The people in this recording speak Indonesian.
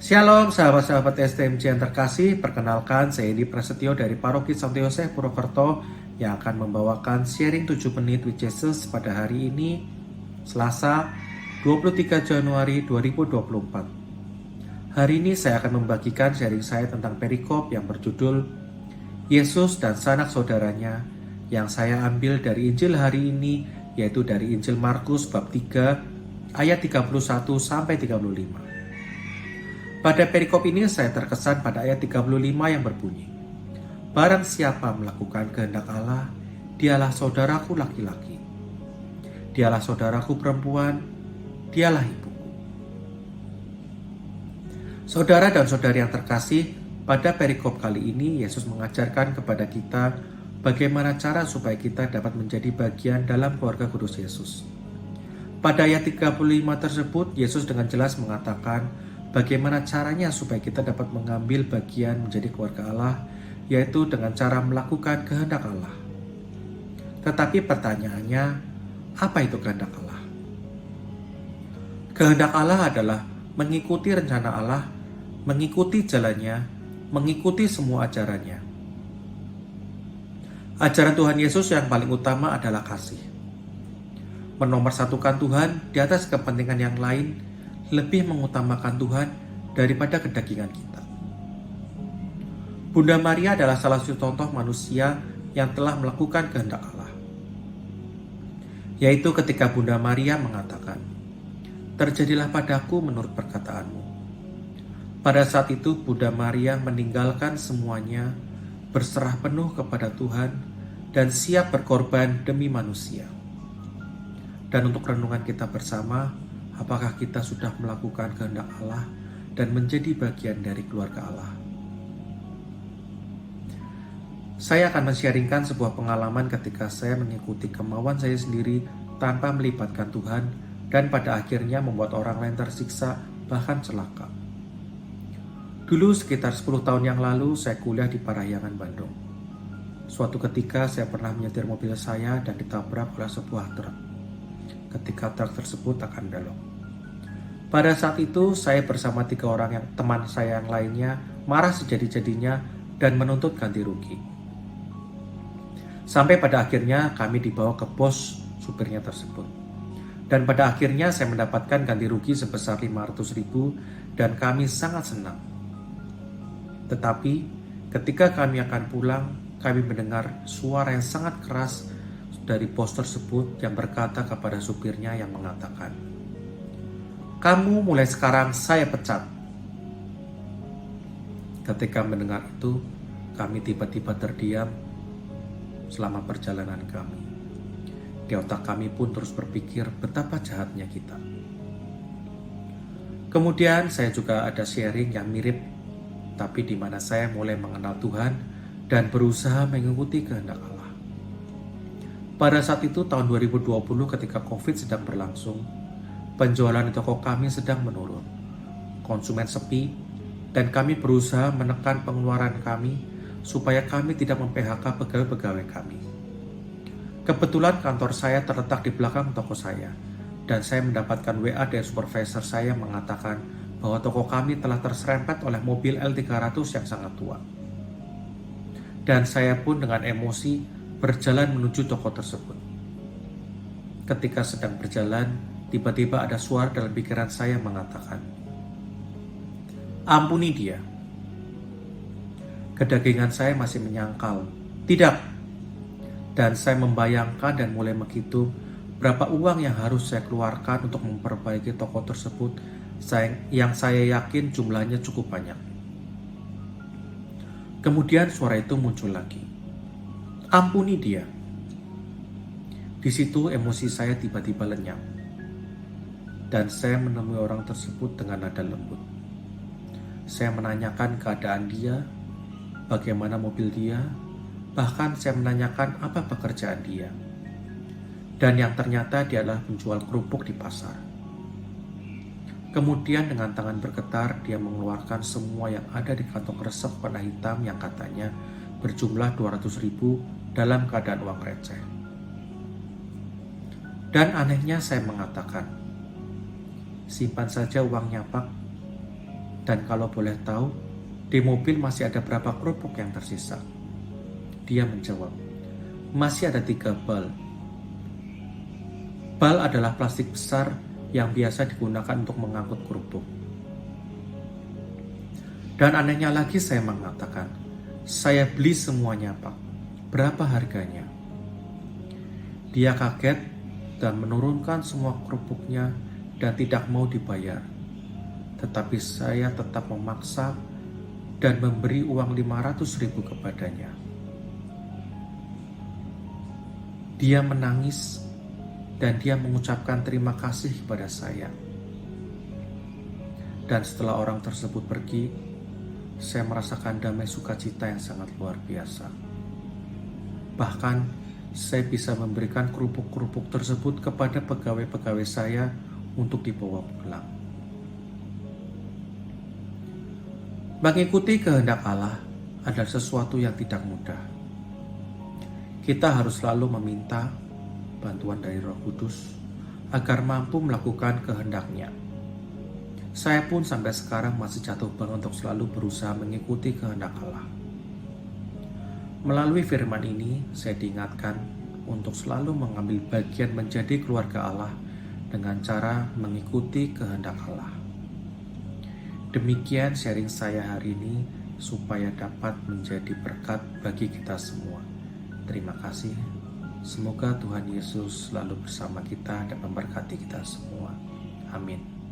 Shalom sahabat-sahabat STMJ yang terkasih, perkenalkan saya Edi Prasetyo dari Paroki Santo Yosef Purwokerto yang akan membawakan sharing 7 menit with Jesus pada hari ini, Selasa 23 Januari 2024. Hari ini saya akan membagikan sharing saya tentang perikop yang berjudul Yesus dan sanak saudaranya yang saya ambil dari Injil hari ini, yaitu dari Injil Markus bab 3 ayat 31 sampai 35. Pada perikop ini saya terkesan pada ayat 35 yang berbunyi, "Barang siapa melakukan kehendak Allah, dialah saudaraku laki-laki. Dialah saudaraku perempuan, dialah ibuku." Saudara dan saudari yang terkasih, pada perikop kali ini Yesus mengajarkan kepada kita bagaimana cara supaya kita dapat menjadi bagian dalam keluarga kudus Yesus. Pada ayat 35 tersebut, Yesus dengan jelas mengatakan bagaimana caranya supaya kita dapat mengambil bagian menjadi keluarga Allah, yaitu dengan cara melakukan kehendak Allah. Tetapi pertanyaannya, apa itu kehendak Allah? Kehendak Allah adalah mengikuti rencana Allah, mengikuti jalannya, mengikuti semua ajarannya. Ajaran Tuhan Yesus yang paling utama adalah kasih. Menomorsatukan Tuhan di atas kepentingan yang lain, lebih mengutamakan Tuhan daripada kedagingan kita. Bunda Maria adalah salah satu contoh manusia yang telah melakukan kehendak Allah. Yaitu ketika Bunda Maria mengatakan, "Terjadilah padaku menurut perkataanmu." Pada saat itu Bunda Maria meninggalkan semuanya, berserah penuh kepada Tuhan, dan siap berkorban demi manusia. Dan untuk renungan kita bersama, apakah kita sudah melakukan kehendak Allah dan menjadi bagian dari keluarga Allah? Saya akan men-sharingkan sebuah pengalaman ketika saya mengikuti kemauan saya sendiri tanpa melibatkan Tuhan dan pada akhirnya membuat orang lain tersiksa, bahkan celaka. Dulu sekitar 10 tahun yang lalu saya kuliah di Parahyangan, Bandung. Suatu ketika saya pernah menyetir mobil saya dan ditabrak oleh sebuah truk. Ketika truk tersebut akan belok. Pada saat itu saya bersama 3 orang teman saya yang lainnya marah sejadi-jadinya dan menuntut ganti rugi. Sampai pada akhirnya kami dibawa ke pos supirnya tersebut. Dan pada akhirnya saya mendapatkan ganti rugi sebesar 500.000 dan kami sangat senang. Tetapi ketika kami akan pulang, kami mendengar suara yang sangat keras dari pos tersebut yang berkata kepada supirnya yang mengatakan, "Kamu mulai sekarang saya pecat." Ketika mendengar itu, kami tiba-tiba terdiam selama perjalanan kami. Di otak kami pun terus berpikir betapa jahatnya kita. Kemudian saya juga ada sharing yang mirip, tapi di mana saya mulai mengenal Tuhan dan berusaha mengikuti kehendak Allah. Pada saat itu tahun 2020 ketika COVID sedang berlangsung, penjualan di toko kami sedang menurun, konsumen sepi, dan kami berusaha menekan pengeluaran kami supaya kami tidak mem-PHK pegawai-pegawai kami. Kebetulan kantor saya terletak di belakang toko saya, dan saya mendapatkan WA dari supervisor saya mengatakan bahwa toko kami telah terserempet oleh mobil L300 yang sangat tua. Dan saya pun dengan emosi berjalan menuju toko tersebut. Ketika sedang berjalan, tiba-tiba ada suara dalam pikiran saya mengatakan, "Ampuni dia." Kedagingan saya masih menyangkal, "Tidak." Dan saya membayangkan dan mulai menghitung berapa uang yang harus saya keluarkan untuk memperbaiki toko tersebut yang saya yakin jumlahnya cukup banyak. Kemudian suara itu muncul lagi, "Ampuni dia." Di situ emosi saya tiba-tiba lenyap. Dan saya menemui orang tersebut dengan nada lembut. Saya menanyakan keadaan dia, bagaimana mobil dia, bahkan saya menanyakan apa pekerjaan dia. Dan yang ternyata dia adalah penjual kerupuk di pasar. Kemudian dengan tangan bergetar dia mengeluarkan semua yang ada di kantong resep warna hitam yang katanya berjumlah 200.000 dalam keadaan uang receh. Dan anehnya saya mengatakan, "Simpan saja uangnya, Pak." Dan kalau boleh tahu, di mobil masih ada berapa kerupuk yang tersisa? Dia menjawab, masih ada 3 bal. Bal adalah plastik besar yang biasa digunakan untuk mengangkut kerupuk. Dan anehnya lagi saya mengatakan, saya beli semuanya Pak, berapa harganya? Dia kaget dan menurunkan semua kerupuknya dan tidak mau dibayar. Tetapi saya tetap memaksa dan memberi uang 500.000 kepadanya. Dia menangis dan dia mengucapkan terima kasih kepada saya. Dan setelah orang tersebut pergi, saya merasakan damai sukacita yang sangat luar biasa. Bahkan, saya bisa memberikan kerupuk-kerupuk tersebut kepada pegawai-pegawai saya untuk dibawa pulang. Mengikuti kehendak Allah adalah sesuatu yang tidak mudah. Kita harus selalu meminta bantuan dari Roh Kudus agar mampu melakukan kehendak-Nya. Saya pun sampai sekarang masih jatuh bangun untuk selalu berusaha mengikuti kehendak Allah. Melalui firman ini, saya diingatkan untuk selalu mengambil bagian menjadi keluarga Allah dengan cara mengikuti kehendak Allah. Demikian sharing saya hari ini supaya dapat menjadi berkat bagi kita semua. Terima kasih. Semoga Tuhan Yesus selalu bersama kita dan memberkati kita semua. Amin.